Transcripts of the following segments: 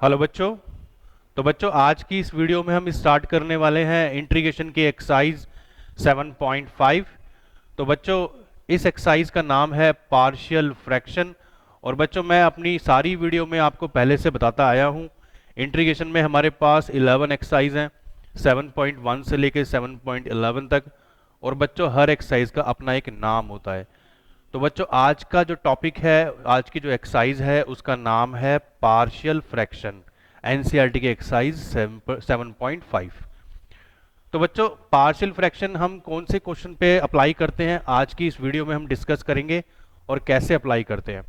Hello बच्चों। तो बच्चों आज की इस वीडियो में हम स्टार्ट करने वाले हैं इंटीग्रेशन की एक्सरसाइज 7.5। तो बच्चों इस एक्सरसाइज का नाम है पार्शियल फ्रैक्शन। और बच्चों मैं अपनी सारी वीडियो में आपको पहले से बताता आया हूँ, इंटीग्रेशन में हमारे पास 11 एक्सरसाइज हैं 7.1 से लेकर 7.11 तक। और बच्चों हर एक्सरसाइज का अपना एक नाम होता है। तो बच्चों आज का जो टॉपिक है, आज की जो एक्सरसाइज है उसका नाम है पार्शियल फ्रैक्शन, एनसीईआरटी की एक्सरसाइज 7.5। तो बच्चों पार्शियल फ्रैक्शन हम कौन से क्वेश्चन पे अप्लाई करते हैं आज की इस वीडियो में हम डिस्कस करेंगे और कैसे अप्लाई करते हैं।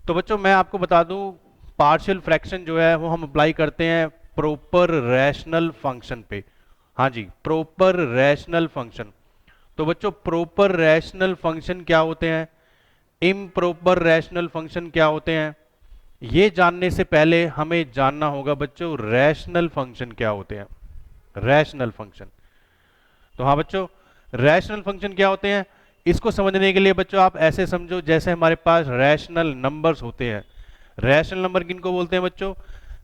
तो बच्चों मैं आपको बता दूं, पार्शियल फ्रैक्शन जो है वो हम अप्लाई करते हैं प्रॉपर रैशनल फंक्शन पे। हाँ जी, प्रॉपर रैशनल फंक्शन। तो बच्चों प्रॉपर रैशनल फंक्शन क्या होते हैं, इम्प्रॉपर रैशनल फंक्शन क्या होते हैं, ये जानने से पहले हमें जानना होगा बच्चों रैशनल फंक्शन क्या होते हैं। रैशनल फंक्शन, तो हाँ बच्चों रैशनल फंक्शन क्या होते हैं इसको समझने के लिए बच्चों आप ऐसे समझो जैसे हमारे पास रैशनल नंबर्स होते हैं। रैशनल नंबर किनको बोलते हैं बच्चों?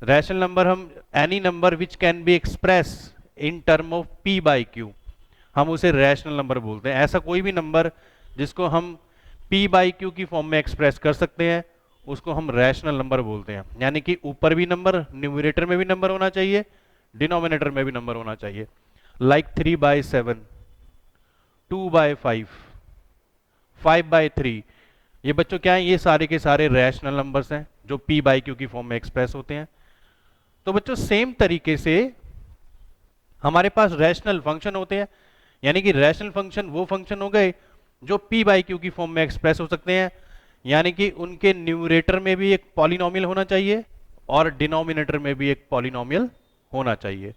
रैशनल नंबर हम any number which can be express in term of P by Q, हम उसे रैशनल नंबर बोलते हैं। ऐसा कोई भी नंबर जिसको हम p बाई क्यू की फॉर्म में एक्सप्रेस कर सकते हैं उसको हम रैशनल नंबर बोलते हैं। यानी कि ऊपर भी नंबर, न्यूमरेटर में भी नंबर होना चाहिए, डिनोमिनेटर में भी नंबर होना चाहिए। लाइक 3/7, 2/5, 5/3, ये बच्चों क्या है, ये सारे के सारे रैशनल नंबर्स हैं जो p बाई क्यू की फॉर्म में एक्सप्रेस होते हैं। तो बच्चों सेम तरीके से हमारे पास रैशनल फंक्शन होते हैं। यानी कि रैशनल फंक्शन वो फंक्शन हो गए जो p बाई क्यू की फॉर्म में एक्सप्रेस हो सकते हैं। यानी कि उनके न्यूमरेटर में भी एक पॉलिनोमियल होना चाहिए और डिनोमिनेटर में भी एक पॉलिनोमियल होना चाहिए,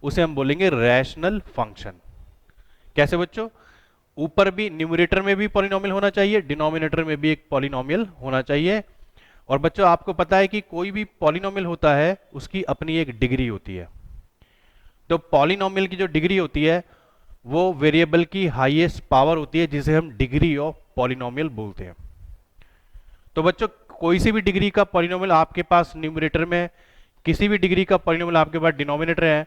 उसे हम बोलेंगे रैशनल फंक्शन। कैसे बच्चों? ऊपर भी न्यूमरेटर में भी पॉलिनोमियल होना चाहिए, डिनोमिनेटर में भी एक पॉलिनोमियल होना चाहिए। और बच्चों आपको पता है कि कोई भी पॉलिनोमियल होता है उसकी अपनी एक डिग्री होती है। तो पॉलिनोमियल की जो डिग्री होती है वो वेरिएबल की हाईएस्ट पावर होती है जिसे हम डिग्री ऑफ पॉलिनोमियल बोलते हैं। तो बच्चों कोई सी भी डिग्री का पॉलिनोमियल आपके पास न्यूमरेटर में, किसी भी डिग्री का पॉलिनोमियल आपके पास डिनोमिनेटर है,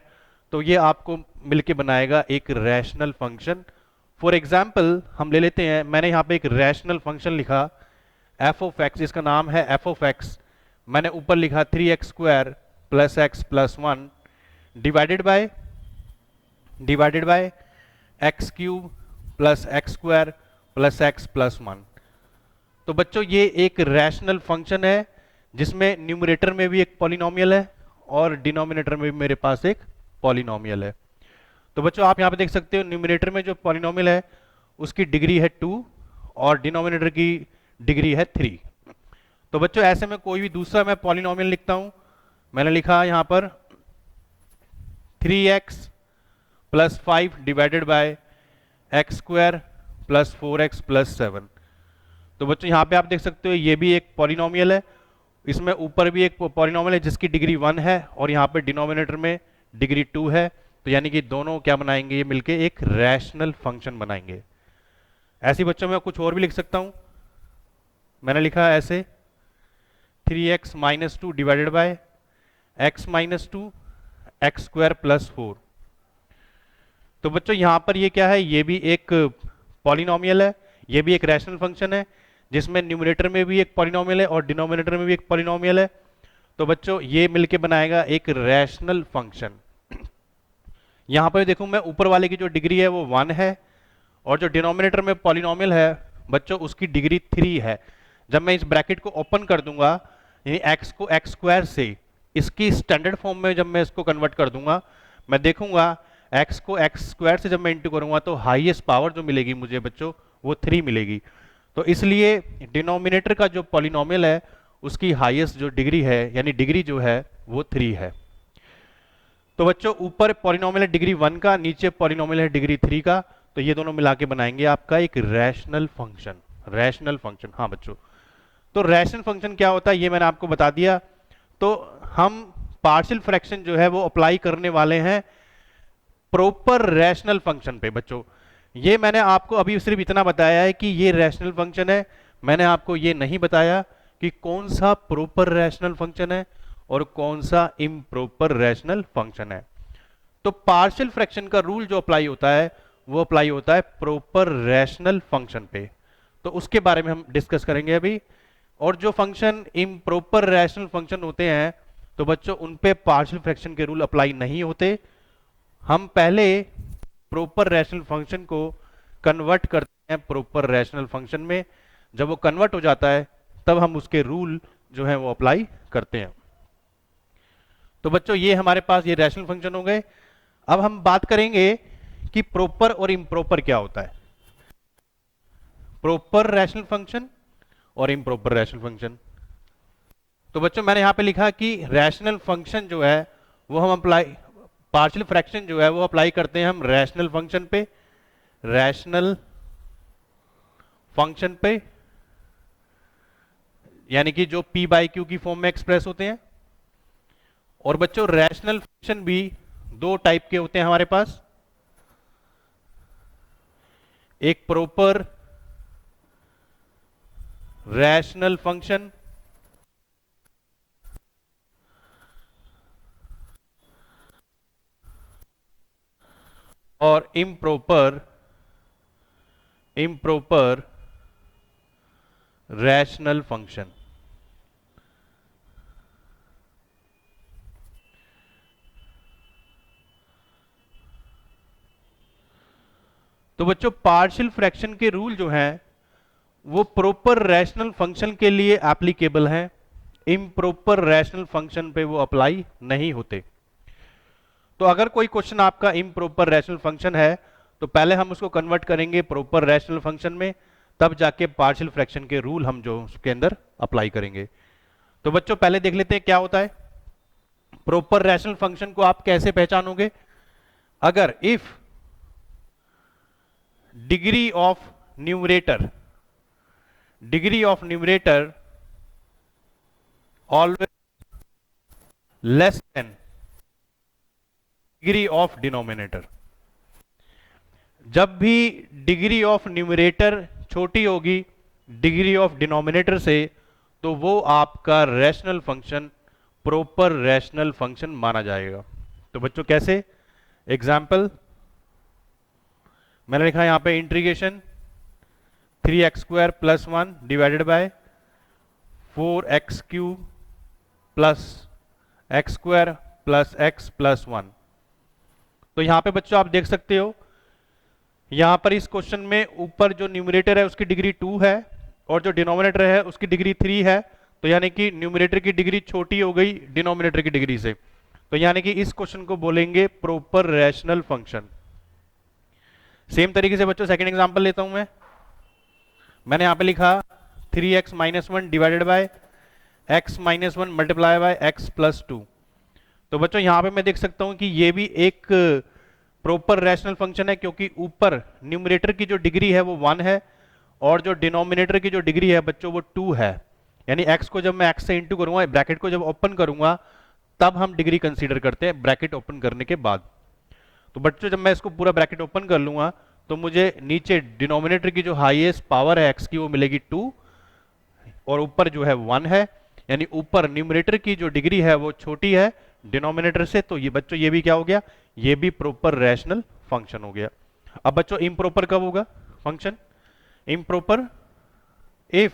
तो ये आपको मिलके बनाएगा एक रैशनल फंक्शन। फॉर एग्जाम्पल हम ले लेते हैं, मैंने यहाँ पे एक रैशनल फंक्शन लिखा एफ ऑफ एक्स, इसका नाम है एफ ऑफ एक्स। मैंने ऊपर लिखा 3x² plus x plus 1 divided by x³ plus x² plus x plus 1। तो बच्चों ये एक रैशनल फंक्शन है जिसमें न्यूमरेटर में भी एक पॉलिनोमियल है और डिनोमिनेटर में भी मेरे पास एक पॉलिनोमियल है। तो बच्चों आप यहाँ पे देख सकते हो न्यूमरेटर में जो पॉलिनोमियल है उसकी डिग्री है 2 और डिनोमिनेटर की डिग्री है 3। तो बच्चों ऐसे में कोई भी दूसरा मैं पॉलिनोमियल लिखता हूं, मैंने लिखा यहाँ पर 3x plus 5 divided by x² plus 4x plus 7। तो बच्चों यहाँ पे आप देख सकते हो ये भी एक पॉलिनोमियल है, इसमें ऊपर भी एक पॉलिनोमियल है जिसकी डिग्री 1 है और यहाँ पे डिनोमिनेटर में डिग्री 2 है। तो यानी कि दोनों क्या बनाएंगे, ये मिलके एक रैशनल फंक्शन बनाएंगे। ऐसे बच्चों में कुछ और भी लिख सकता हूं, मैंने लिखा ऐसे 3x minus 2 divided by x minus 2 x² plus 4। तो बच्चों यहां पर ये क्या है, ये भी एक पॉलिनोमियल है, ये भी एक रैशनल फंक्शन है जिसमें न्यूमरेटर में भी एक पॉलिनोमियल है और डिनोमिनेटर में भी एक पॉलिनोमियल है। तो बच्चों ये मिलके बनाएगा एक रैशनल फंक्शन। यहां पर देखूं मैं ऊपर वाले की जो डिग्री है वो 1 है और जो डिनोमिनेटर में पॉलिनोमियल है बच्चों उसकी डिग्री 3 है। जब मैं इस ब्रैकेट को ओपन कर दूंगा, यानी x को x² से इसकी स्टैंडर्ड फॉर्म में जब मैं इसको कन्वर्ट कर दूंगा, मैं देखूंगा x को x² से जब मैं इंटू करूंगा तो हाईएस्ट पावर जो मिलेगी मुझे बच्चों वो 3 मिलेगी। तो इसलिए डिनोमिनेटर का जो पॉलिनोमियल है उसकी हाईएस्ट जो डिग्री है यानी डिग्री जो है वो 3 है। तो बच्चों ऊपर पॉलिनोमियल है डिग्री 1 का, नीचे पॉलिनोमियल है डिग्री 3 का, तो ये दोनों मिला के बनाएंगे आपका एक रैशनल फंक्शन। रैशनल फंक्शन, हाँ बच्चों तो रैशनल फंक्शन क्या होता है ये मैंने आपको बता दिया। तो हम पार्शियल फ्रैक्शन जो है वो अप्लाई करने वाले हैं प्रॉपर रैशनल फंक्शन पे। बच्चों ये मैंने आपको अभी सिर्फ इतना बताया है कि ये रैशनल फंक्शन है, मैंने आपको ये नहीं बताया कि कौन सा प्रॉपर रैशनल फंक्शन है और कौन सा इम्प्रॉपर रैशनल फंक्शन है। तो पार्शियल फ्रैक्शन का रूल जो अप्लाई होता है वो अप्लाई होता है प्रॉपर रैशनल फंक्शन पे, तो उसके बारे में हम डिस्कस करेंगे अभी। और जो फंक्शन इम्प्रॉपर रैशनल फंक्शन होते हैं तो बच्चों उन पे पार्शियल फ्रैक्शन के रूल अप्लाई नहीं होते। हम पहले प्रॉपर रैशनल फंक्शन को कन्वर्ट करते हैं प्रॉपर रैशनल फंक्शन में, जब वो कन्वर्ट हो जाता है तब हम उसके रूल जो है वो अप्लाई करते हैं। तो बच्चों ये हमारे पास ये रैशनल फंक्शन हो गए। अब हम बात करेंगे कि प्रॉपर और इम्प्रॉपर क्या होता है, प्रॉपर रैशनल फंक्शन और इम्प्रॉपर रैशनल फंक्शन। तो बच्चों मैंने यहां पे लिखा कि रैशनल फंक्शन जो है वो हम अप्लाई, पार्शियल फ्रैक्शन जो है वो अप्लाई करते हैं हम रैशनल फंक्शन पे, रैशनल फंक्शन पे, यानी कि जो p बाई क्यू की फॉर्म में एक्सप्रेस होते हैं। और बच्चों रैशनल फंक्शन भी दो टाइप के होते हैं हमारे पास, एक प्रॉपर रैशनल फंक्शन और इम्प्रॉपर रैशनल फंक्शन। तो बच्चों पार्शियल फ्रैक्शन के रूल जो हैं वो प्रॉपर रैशनल फंक्शन के लिए एप्लीकेबल हैं, इम्प्रॉपर रैशनल फंक्शन पे वो अप्लाई नहीं होते। तो अगर कोई क्वेश्चन आपका इम्प्रॉपर रैशनल फंक्शन है तो पहले हम उसको कन्वर्ट करेंगे प्रॉपर रैशनल फंक्शन में, तब जाके पार्शियल फ्रैक्शन के रूल हम जो उसके अंदर अप्लाई करेंगे। तो बच्चों पहले देख लेते हैं क्या होता है प्रॉपर रैशनल फंक्शन को। आप कैसे पहचानोगे, अगर if degree of numerator always less than degree of denominator, जब भी डिग्री ऑफ न्यूमरेटर छोटी होगी डिग्री ऑफ डिनोमिनेटर से, तो वो आपका rational function proper rational function माना जाएगा। तो बच्चों कैसे, एग्जाम्पल मैंने लिखा यहां पे integration 3x² plus 1 divided by 4x³ plus x² plus x plus 1। तो यहां पे बच्चों आप देख सकते हो यहां पर इस क्वेश्चन में ऊपर जो न्यूमरेटर है उसकी डिग्री 2 है और जो डिनोमिनेटर है उसकी डिग्री 3 है, तो यानी कि न्यूमरेटर की डिग्री छोटी हो गई डिनोमिनेटर की डिग्री से, तो यानी कि इस क्वेश्चन को बोलेंगे प्रॉपर रैशनल फंक्शन। सेम तरीके से बच्चों सेकंड एग्जांपल लेता हूं मैंने यहां पे लिखा 3x minus 1 divided by x minus 1 multiply by x plus 2। तो बच्चों यहां पे मैं देख सकता हूं कि ये भी एक प्रॉपर रैशनल फंक्शन है, क्योंकि ऊपर न्यूमरेटर की जो डिग्री है वो 1 है और जो डिनोमिनेटर की जो डिग्री है बच्चों वो 2 है। यानी x को जब मैं x से इंटू करूंगा, ब्रैकेट को जब ओपन करूंगा तब हम डिग्री कंसीडर करते हैं ब्रैकेट ओपन करने के बाद। तो बच्चों जब मैं इसको पूरा ब्रैकेट ओपन कर लूंगा तो मुझे नीचे डिनोमिनेटर की जो हाईएस्ट पावर है x की वो मिलेगी 2 और ऊपर जो है 1 है, यानी ऊपर न्यूमरेटर की जो डिग्री है वो छोटी है डिनोमिनेटर से। तो ये बच्चों ये भी क्या हो गया, ये भी प्रॉपर रैशनल फंक्शन हो गया। अब बच्चों इम्प्रॉपर कब होगा function, improper if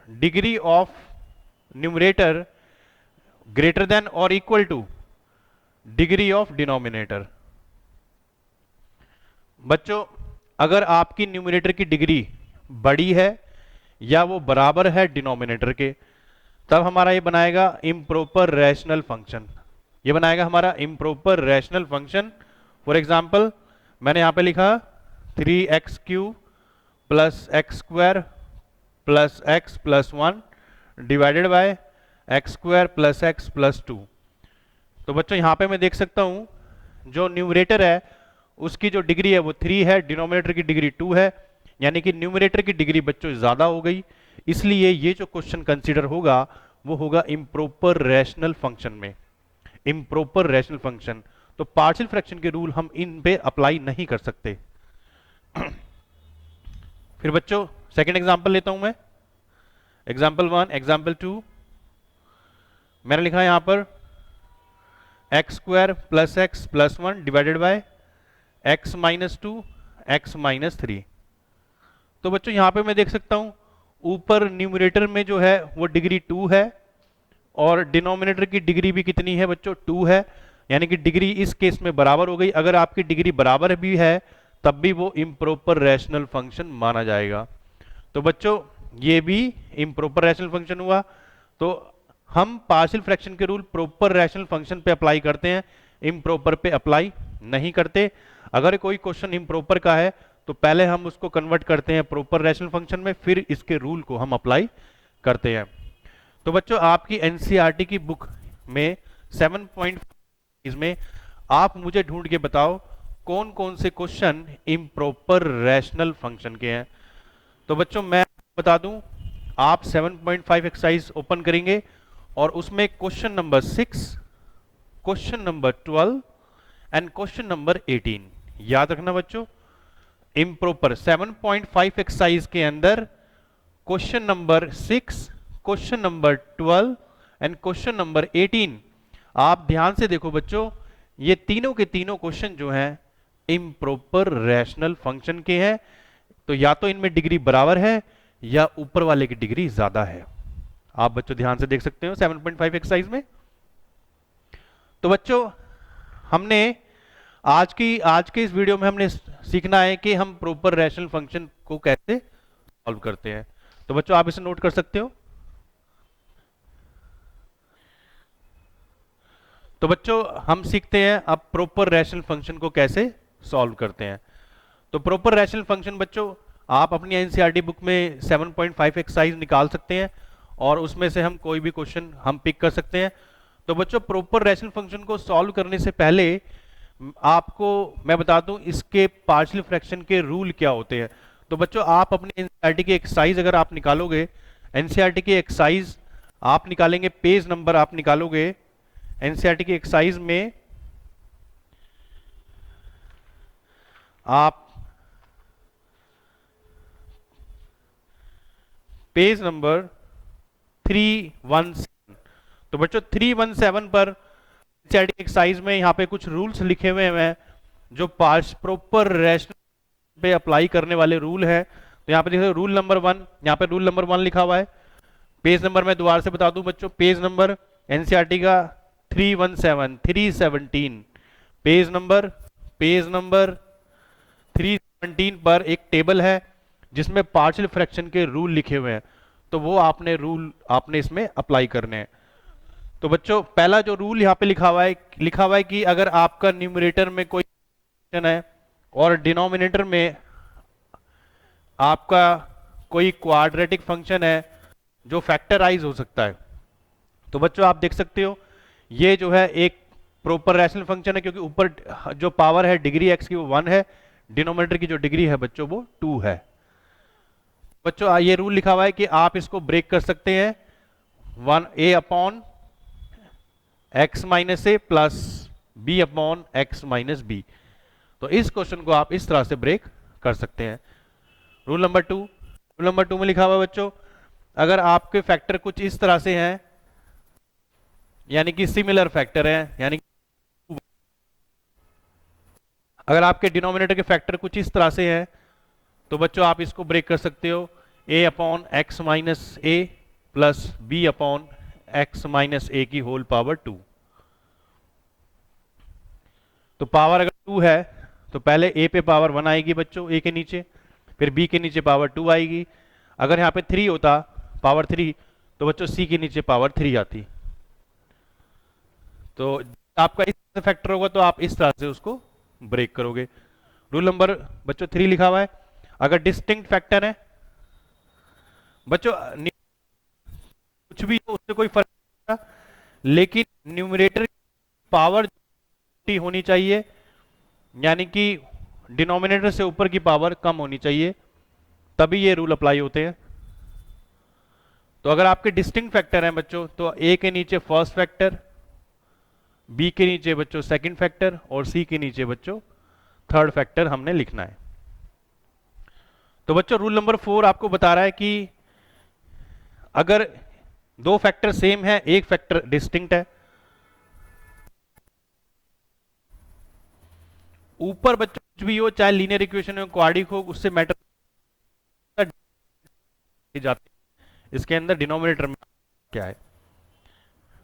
degree of numerator greater than और equal to degree of denominator. बच्चों अगर आपकी न्यूमरेटर की डिग्री बड़ी है या वो बराबर है डिनोमिनेटर के, तब हमारा ये बनाएगा इम्प्रॉपर रैशनल फंक्शन, ये बनाएगा हमारा improper rational function. For example मैंने यहां पे लिखा 3x³ plus x² plus x plus 1 divided by x² plus x plus 2। तो बच्चों यहां पे मैं देख सकता हूं जो न्यूमरेटर है उसकी जो डिग्री है वो 3 है, डिनोमिनेटर की डिग्री 2 है, यानी कि न्यूमरेटर की डिग्री बच्चों ज्यादा हो गई, इसलिए ये जो क्वेश्चन कंसीडर होगा वो होगा इम्प्रॉपर रैशनल फंक्शन में, इम्प्रॉपर रैशनल फंक्शन। तो पार्शियल फ्रैक्शन के रूल हम इन पे अप्लाई नहीं कर सकते। फिर बच्चों सेकंड एग्जांपल लेता हूं मैं, एग्जांपल 1, एग्जांपल 2। मैंने लिखा है यहां पर x square plus x plus 1 divided by x minus 2 x minus 3। तो बच्चों यहां पे मैं देख सकता हूं ऊपर न्यूमरेटर में जो है वो डिग्री 2 है और डिनोमिनेटर की डिग्री भी कितनी है बच्चों, 2 है। यानी कि डिग्री इस केस में बराबर हो गई। अगर आपकी डिग्री बराबर भी है तब भी वो इम्प्रॉपर रैशनल फंक्शन माना जाएगा। तो बच्चों ये भी इम्प्रॉपर रैशनल फंक्शन हुआ। तो हम पार्शियल फ्रैक्शन के रूल प्रॉपर रैशनल फंक्शन पे अप्लाई करते हैं, इम्प्रॉपर पे अप्लाई नहीं करते। अगर कोई क्वेश्चन इम्प्रॉपर का है तो पहले हम उसको कन्वर्ट करते हैं प्रॉपर रैशनल फंक्शन में, फिर इसके रूल को हम अप्लाई करते हैं। तो बच्चों आपकी एनसीईआरटी की बुक में 7.5 इसमें आप मुझे ढूंढ के बताओ कौन कौन से क्वेश्चन इम्प्रॉपर रैशनल फंक्शन के हैं। तो बच्चों मैं बता दूं, आप 7.5 एक्सरसाइज ओपन करेंगे और उसमें question number 6, question number 12 and question number 18 याद रखना बच्चों। इम्प्रॉपर 7.5 एक्सरसाइज के अंदर question number 6, question number 12 and question number 18 आप ध्यान से देखो बच्चों, ये तीनों के तीनों क्वेश्चन जो हैं इम्प्रॉपर रैशनल फंक्शन के हैं। तो या तो इनमें डिग्री बराबर है या ऊपर वाले की डिग्री ज्यादा है। आप बच्चों ध्यान से देख सकते हो 7.5 एक्सरसाइज में। तो बच्चों हमने आज के इस वीडियो में हमने सीखना है कि हम प्रॉपर रैशनल फंक्शन को कैसे सॉल्व करते हैं। तो बच्चों आप इसे नोट कर सकते हो। तो बच्चों हम सीखते हैं अब प्रॉपर रैशनल फंक्शन को कैसे सॉल्व करते हैं। तो प्रॉपर रैशनल फंक्शन बच्चों आप अपनी एनसीईआरटी बुक में 7.5 एक्सरसाइज निकाल सकते हैं और उसमें से हम कोई भी क्वेश्चन हम पिक कर सकते हैं। तो बच्चों प्रॉपर रैशनल फंक्शन को सॉल्व करने से पहले आपको मैं बता दूं इसके पार्शियल फ्रैक्शन के रूल क्या होते हैं। तो बच्चों आप अपनी एनसीईआरटी की एक्सरसाइज अगर आप निकालोगे, एनसीईआरटी की एक्सरसाइज आप निकालेंगे, पेज नंबर आप निकालोगे एनसीईआरटी की एक्सरसाइज में आप पेज नंबर 317। तो बच्चों 317 पर एनसीईआरटी की एक्सरसाइज में यहां पे कुछ रूल्स लिखे हुए हैं जो प्रॉपर रैशनल पे अप्लाई करने वाले रूल है। तो यहां पे देखो रूल नंबर 1, यहां पे रूल नंबर 1 लिखा हुआ है। पेज नंबर मैं दोबारा से बता दूं बच्चों, पेज नंबर एनसीईआरटी का 317 317 पेज नंबर 317 पर एक टेबल है जिसमें पार्शियल फ्रैक्शन के रूल लिखे हुए हैं। तो वो आपने इसमें अप्लाई करने हैं। तो बच्चों पहला जो रूल यहाँ पे लिखा हुआ है कि अगर आपका न्यूमरेटर में कोई फंक्शन है और डिनोमिनेटर में आपका कोई क्वाड्रेटिक फंक्शन है जो फैक्टराइज हो सकता है। तो बच्चों आप देख सकते हो ये जो है एक प्रॉपर रैशनल फंक्शन है क्योंकि ऊपर जो पावर है डिग्री एक्स की वो 1 है, डिनोमिनेटर की जो डिग्री है बच्चों वो 2 है। बच्चों ये रूल लिखा हुआ है कि आप इसको ब्रेक कर सकते हैं 1a upon x minus A plus B upon x minus B. तो इस क्वेश्चन को आप इस तरह से ब्रेक कर सकते हैं। रूल नंबर 2 में लिखा हुआ है बच्चों, अगर आपके फैक्टर कुछ इस तरह से हैं यानी कि सिमिलर फैक्टर हैं, यानी अगर आपके डिनोमिनेटर के फैक्टर कुछ इस तरह से हैं तो बच्चों आप इसको ब्रेक कर सकते हो a upon x minus A plus B upon x minus A की होल पावर 2। तो पावर अगर 2 है तो पहले a पे पावर 1 आएगी बच्चों a के नीचे, फिर b के नीचे पावर 2 आएगी। अगर यहाँ पे 3 होता पावर 3 तो बच्चों c के नीचे पावर 3 आती। तो आपका इस तरह से फैक्टर होगा तो आप इस तरह से उसको ब्रेक करोगे। रूल नंबर बच्चों 3 लिखा हुआ है, अगर डिस्टिंक्ट फैक्टर है बच्चों कुछ भी हो उससे कोई फर्क नहीं पड़ता, लेकिन न्यूमरेटर पावर होनी चाहिए यानी कि डिनोमिनेटर से ऊपर की पावर कम होनी चाहिए, तभी ये रूल अप्लाई होते हैं। तो अगर आपके डिस्टिंक्ट फैक्टर हैं बच्चों तो a के नीचे फर्स्ट फैक्टर, b के नीचे बच्चों सेकंड फैक्टर और c के नीचे बच्चों थर्ड फैक्टर हमने लिखना है। तो बच्चों रूल नंबर 4 आपको बता रहा है कि अगर दो फैक्टर सेम है, एक फैक्टर डिस्टिंक्ट है। ऊपर बच्चों कुछ भी हो, चाहे लीनियर इक्वेशन हो, क्वाड्रिक हो, उससे मैटर जाती है। इसके अंदर डिनोमिनेटर में क्या है,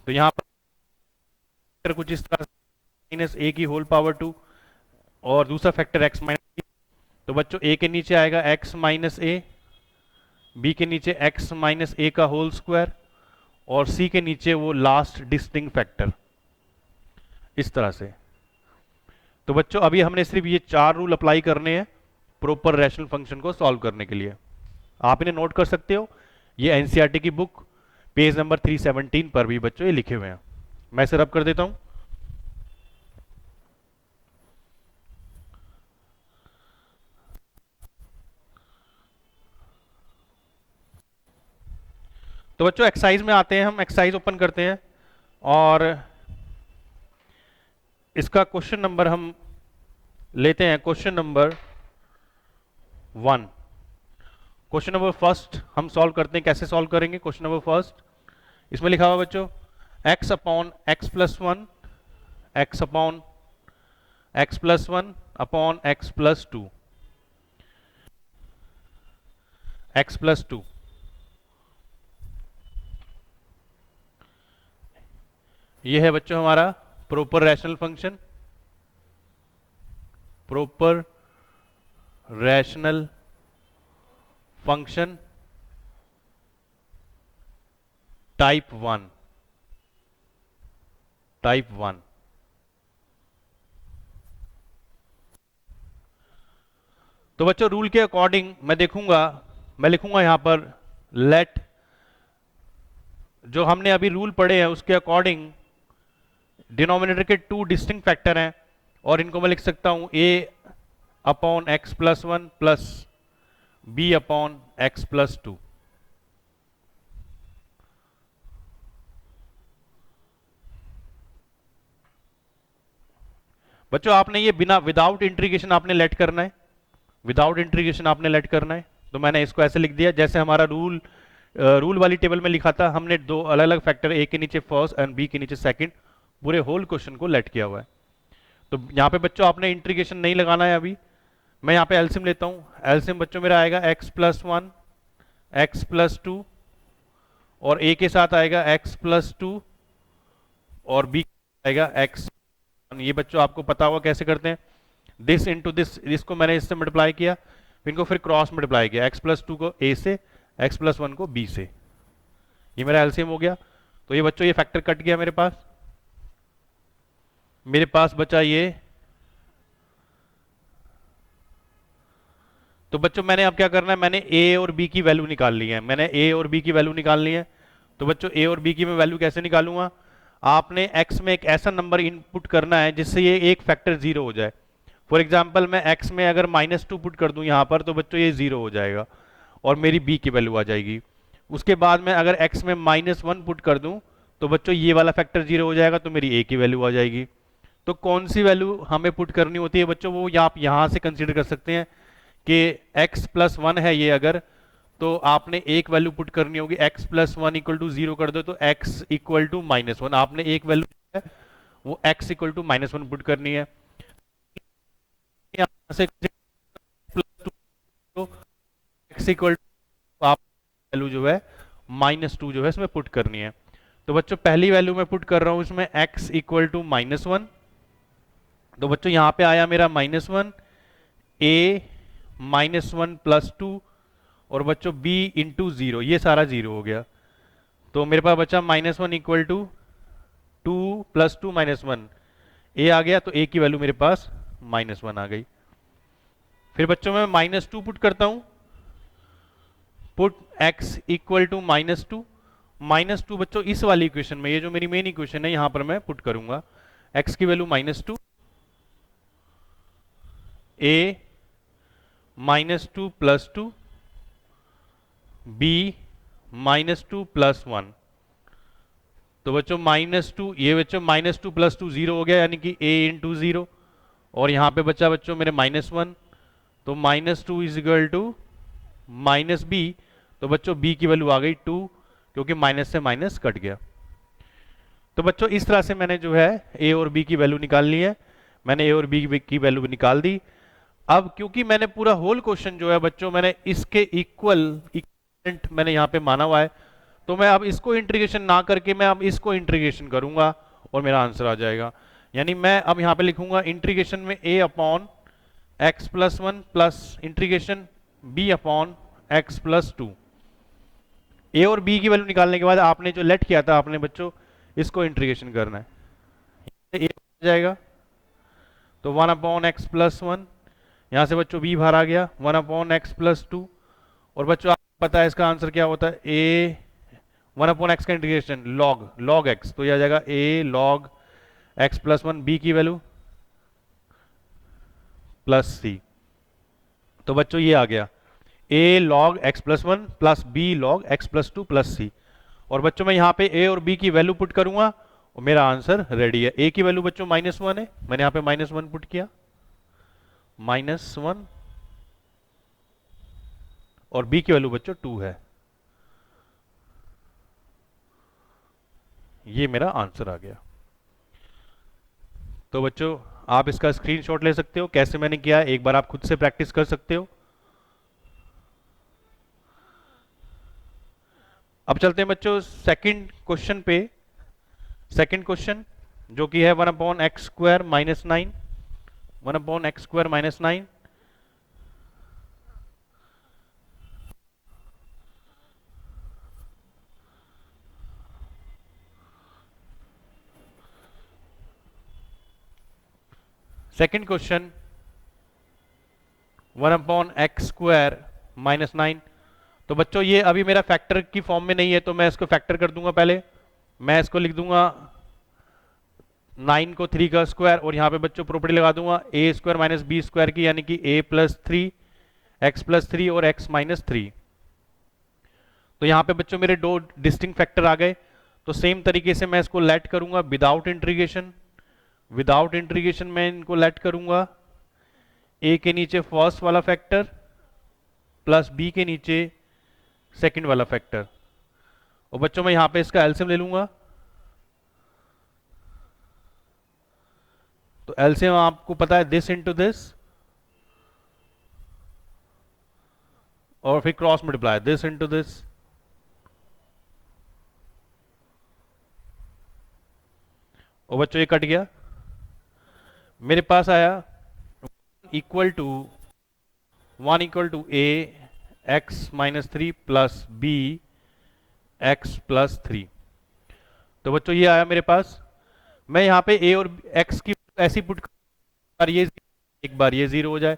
तो यहां पर कुछ इस तरह माइनस ए की होल पावर 2 और दूसरा फैक्टर एक्स माइनस, तो बच्चों ए के नीचे आएगा एक्स माइनस ए, बी के नीचे एक्स माइनस ए का होल स्क्वायर और सी के नीचे वो लास्ट डिस्टिंक्ट फैक्टर, इस तरह से। तो बच्चों अभी हमने सिर्फ ये 4 रूल अप्लाई करने हैं प्रॉपर रैशनल फंक्शन को सॉल्व करने के लिए। आप इन्हें नोट कर सकते हो, ये एनसीईआरटी की बुक पेज नंबर 317 पर भी बच्चों ये लिखे हुए हैं। मैं इसे रब कर देता हूं। तो बच्चों एक्सरसाइज में आते हैं, हम एक्सरसाइज ओपन करते हैं और इसका क्वेश्चन नंबर हम लेते हैं, question number 1। Question number first हम सॉल्व करते हैं। कैसे सॉल्व करेंगे क्वेश्चन नंबर फर्स्ट, इसमें लिखा हुआ बच्चों x upon x plus 1, x upon x plus 1 upon x plus 2, x plus 2। ये है बच्चों हमारा proper rational function, proper rational function type 1, type 1। तो बच्चों रूल के अकॉर्डिंग मैं देखूंगा, मैं लिखूंगा यहां पर लेट, जो हमने अभी रूल पढ़े हैं उसके अकॉर्डिंग डिनोमिनेटर के 2 डिस्टिंक्ट फैक्टर हैं और इनको मैं लिख सकता हूं a upon x plus 1 plus b upon x plus 2। बच्चों आपने ये बिना विदाउट इंटीग्रेशन आपने लेट करना है, विदाउट इंटीग्रेशन आपने लेट करना है। तो मैंने इसको ऐसे लिख दिया जैसे हमारा रूल वाली टेबल में लिखा था, हमने 2 अलग अलग फैक्टर ए के नीचे फर्स्ट एंड बी के नीचे सेकंड पूरे होल क्वेश्चन को लेट किया हुआ है। तो यहां पे बच्चों आपने इंटीग्रेशन नहीं लगाना है अभी। मैं यहां पे एलसीएम लेता हूं, एलसीएम बच्चों मेरा आएगा एक्स प्लस 1 एक्स प्लस 2 और ए के साथ आएगा एक्स प्लस 2 और बी आएगा एक्स। ये बच्चों आपको पता होगा कैसे करते हैं, दिस इंटू दिस, इसको मैंने इससे मल्टीप्लाई किया, फिर इनको फिर क्रॉस मल्टीप्लाई किया, एक्स प्लस 2 को ए से, एक्स प्लस 1 को बी से। ये मेरा एलसीएम हो गया। तो ये बच्चों ये फैक्टर कट गया मेरे पास बचा ये। तो बच्चों मैंने अब क्या करना है, मैंने ए और बी की वैल्यू निकाल ली है, मैंने ए और बी की वैल्यू निकाल ली है। तो बच्चों ए और बी की मैं वैल्यू कैसे निकालूंगा, आपने x में एक ऐसा नंबर इनपुट करना है जिससे ये एक फैक्टर 0 हो जाए। फॉर एग्जाम्पल मैं x में अगर -2 पुट कर दूं यहां पर, तो बच्चों ये 0 हो जाएगा और मेरी b की वैल्यू आ जाएगी। उसके बाद में अगर x में -1 पुट कर दूं तो बच्चों ये वाला फैक्टर 0 हो जाएगा, तो मेरी a की वैल्यू आ जाएगी। तो कौन सी वैल्यू हमें पुट करनी होती है बच्चों, वो आप यहां से कंसीडर कर सकते हैं कि x प्लस 1 है ये अगर, तो आपने एक वैल्यू पुट करनी होगी, x प्लस 1 इक्वल टू 0 कर दो तो x इक्वल टू -1, आपने एक वैल्यू है वो x इक्वल टू -1 पुट करनी है। यहां से प्लस 2 x इक्वल टू आप वैल्यू जो है -2 जो है इसमें पुट करनी है। तो बच्चों पहली वैल्यू मैं पुट कर रहा हूं इसमें x इक्वल टू -1। तो बच्चों यहां पे आया मेरा -1, a -1 प्लस 2 और बच्चों b इंटू 0, ये सारा 0 हो गया। तो मेरे पास बचा -1 इक्वल टू 2 प्लस 2 -1, a आ गया तो a की वैल्यू मेरे पास -1 आ गई। फिर बच्चों मैं -2 पुट करता हूं, पुट x इक्वल टू -2, -2 बच्चों इस वाली इक्वेशन में, ये जो मेरी मेन इक्वेशन है यहां पर मैं पुट करूंगा x की value -2, a -2 plus 2, b -2 plus 1। तो बच्चों -2, ये बच्चों -2 प्लस 2 0 हो गया, यानी कि a इंटू 0 और यहां पे बचा बच्चों मेरे -1, तो -2 इज इक्वल टू -b। तो बच्चों b की वैल्यू आ गई 2, क्योंकि माइनस से माइनस कट गया। तो बच्चों इस तरह से मैंने जो है ए और बी की वैल्यू निकाल ली है। मैंने ए और बी की वैल्यू निकाल दी। अब क्योंकि मैंने पूरा होल क्वेश्चन जो है बच्चों मैंने इसके इक्वलेंट मैंने यहाँ पे माना हुआ है, तो मैं अब इसको इंटीग्रेशन ना करके मैं अब इसको इंटीग्रेशन करूंगा और मेरा आंसर आ जाएगा। यानी मैं अब यहाँ पे लिखूंगा इंटीग्रेशन में a upon x plus one plus integration b upon x plus two. A और बी की वैल्यू निकालने के बाद आपने जो लेट किया था आपने बच्चों इसको इंटीग्रेशन करना है, ए हो जाएगा तो one upon x plus one, यहां से बच्चों b बाहर आ गया one upon x plus to. और बच्चों आपको पता है इसका आंसर क्या होता है, a वन अपॉन एक्स का इंटीग्रेशन लॉग एक्स, तो यह आ जाएगा a log x plus one, B की वैल्यू प्लस सी। तो बच्चों ये आ गया a log x plus one plus B log x plus two plus C. और बच्चों मैं यहाँ पे a और b की वैल्यू पुट करूंगा और मेरा आंसर रेडी है। a की वैल्यू बच्चों माइनस वन है, मैंने यहाँ पे माइनस वन पुट किया, माइनस वन, और b की वैल्यू बच्चों टू है। ये मेरा आंसर आ गया। तो बच्चों आप इसका स्क्रीनशॉट ले सकते हो, कैसे मैंने किया है एक बार आप खुद से प्रैक्टिस कर सकते हो। अब चलते हैं बच्चों सेकंड क्वेश्चन पे। सेकंड क्वेश्चन जो कि है one upon x square minus nine, one upon x square minus nine. Second question one upon x square minus nine. तो बच्चों ये अभी मेरा फैक्टर की फॉर्म में नहीं है, तो मैं इसको फैक्टर कर दूंगा। पहले मैं इसको लिख दूंगा 9 को 3 का स्क्वायर, और यहां पे बच्चों प्रॉपर्टी लगा दूंगा ए स्क्वायर माइनस बी स्क्वायर की, यानी कि a plus three x plus three और x माइनस थ्री। तो यहां पे बच्चों मेरे दो डिस्टिंक्ट फैक्टर आ गए। तो सेम तरीके से मैं इसको लेट करूंगा विदाउट इंटीग्रेशन। विदाउट इंटीग्रेशन मैं इनको लेट करूंगा a के नीचे फर्स्ट वाला फैक्टर प्लस b के नीचे सेकंड वाला फैक्टर। और बच्चों मैं यहां पे इसका एलसीएम ले लूंगा। तो एलसीएम आपको पता है दिस इंटू दिस, और फिर cross multiply this into this. और बच्चों ये कट गया, मेरे पास आया equal to one equal to A X minus three plus B X plus three. तो बच्चों ये आया मेरे पास। मैं यहाँ पे a और x की ऐसी पुट कर, ये एक बार ये जीरो हो जाए,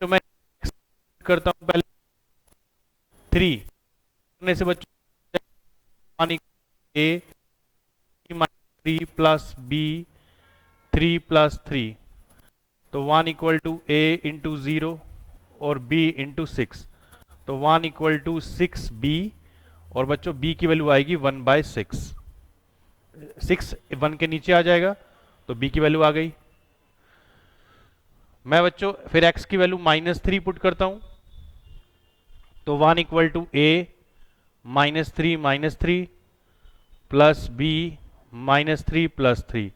तो मैं x करता हूँ पहले थ्री करने से बच्चों one a minus three plus B three plus three. तो one equal to a into zero और b इंटू सिक्स, तो one equal to six B. और बच्चों b की वैल्यू आएगी one by six, six one के नीचे आ जाएगा, तो b की वैल्यू आ गई। मैं बच्चों फिर x की वैल्यू माइनस थ्री पुट करता हूं, तो one equal to a minus three plus b minus three plus three.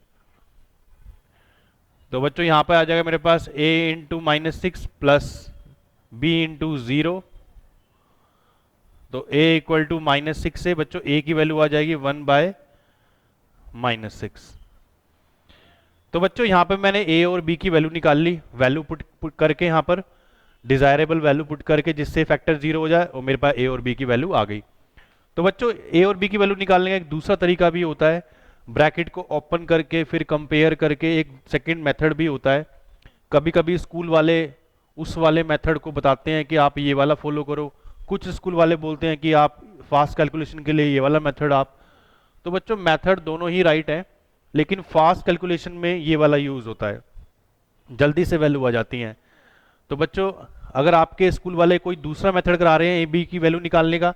तो बच्चों यहां पर आ जाएगा मेरे पास a into minus six plus b into zero, तो a equal to minus six से बच्चों a की वैल्यू आ जाएगी वन बाय माइनस सिक्स। तो बच्चों यहां पर मैंने a और b की वैल्यू निकाल ली, वैल्यू पुट करके यहां पर डिजायरेबल वैल्यू पुट करके, जिससे फैक्टर जीरो हो जाए, और मेरे पास a और b की वैल्यू आ गई। तो बच्चों a और b की वैल्यू निकालने का एक दूसरा तरीका भी होता है, ब्रैकेट को ओपन करके फिर कंपेयर करके, एक सेकंड मेथड भी होता है। कभी कभी स्कूल वाले उस वाले मेथड को बताते हैं कि आप ये वाला फॉलो करो, कुछ स्कूल वाले बोलते हैं कि आप फास्ट कैलकुलेशन के लिए ये वाला मेथड आप। तो बच्चों मेथड दोनों ही राइट है, लेकिन फास्ट कैलकुलेशन में ये वाला यूज होता है, जल्दी से वैल्यू आ जाती है। तो बच्चों अगर आपके स्कूल वाले कोई दूसरा मेथड करा रहे हैं ए बी की वैल्यू निकालने का,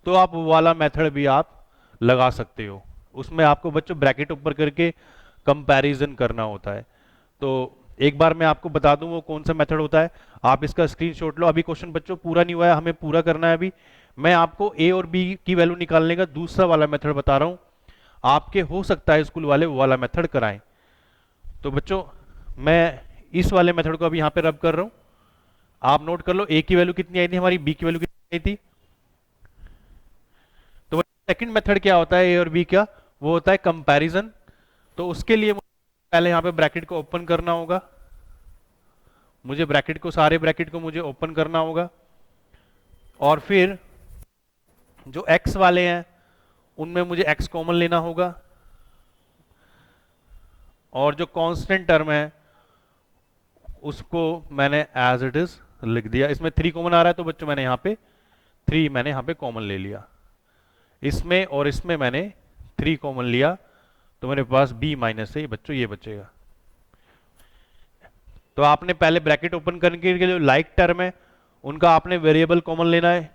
तो आप वो वाला मेथड भी आप लगा सकते हो। उसमें आपको बच्चों ब्रैकेट ऊपर करके कंपैरिजन करना होता है। तो एक बार मैं आपको बता दूं वो कौन सा मेथड होता है, आप इसका स्क्रीनशॉट लो। अभी क्वेश्चन बच्चों पूरा नहीं हुआ है, हमें पूरा करना है अभी। मैं आपको ए और बी की वैल्यू निकालने का दूसरा वाला मेथड बता रहा हूं, आपके हो सकता है स्कूल वाले वो वाला मेथड कराएं। तो बच्चों मैं इस वाले मेथड को अभी यहां पे रब कर रहा हूं, आप नोट कर लो ए की वैल्यू कितनी आई थी हमारी, बी की वैल्यू कितनी आई थी। तो सेकंड मेथड क्या होता है ए और बी का, वो होता है कंपैरिजन। तो उसके लिए पहले यहां पे ब्रैकेट को ओपन करना होगा, मुझे ब्रैकेट को, सारे ब्रैकेट को मुझे ओपन करना होगा, और फिर जो x वाले हैं उनमें मुझे x कॉमन लेना होगा, और जो कांस्टेंट टर्म है उसको मैंने एज इट इज लिख दिया। इसमें 3 कॉमन आ रहा है तो बच्चों मैंने यहां पे 3 मैंने यहां पे कॉमन ले लिया, इसमें और इसमें मैंने 3 कॉमन लिया, तो मेरे पास b माइनस है बच्चों ये बचेगा। तो आपने पहले ब्रैकेट ओपन करने के जो लाइक टर्म है उनका आपने वेरिएबल कॉमन लेना है।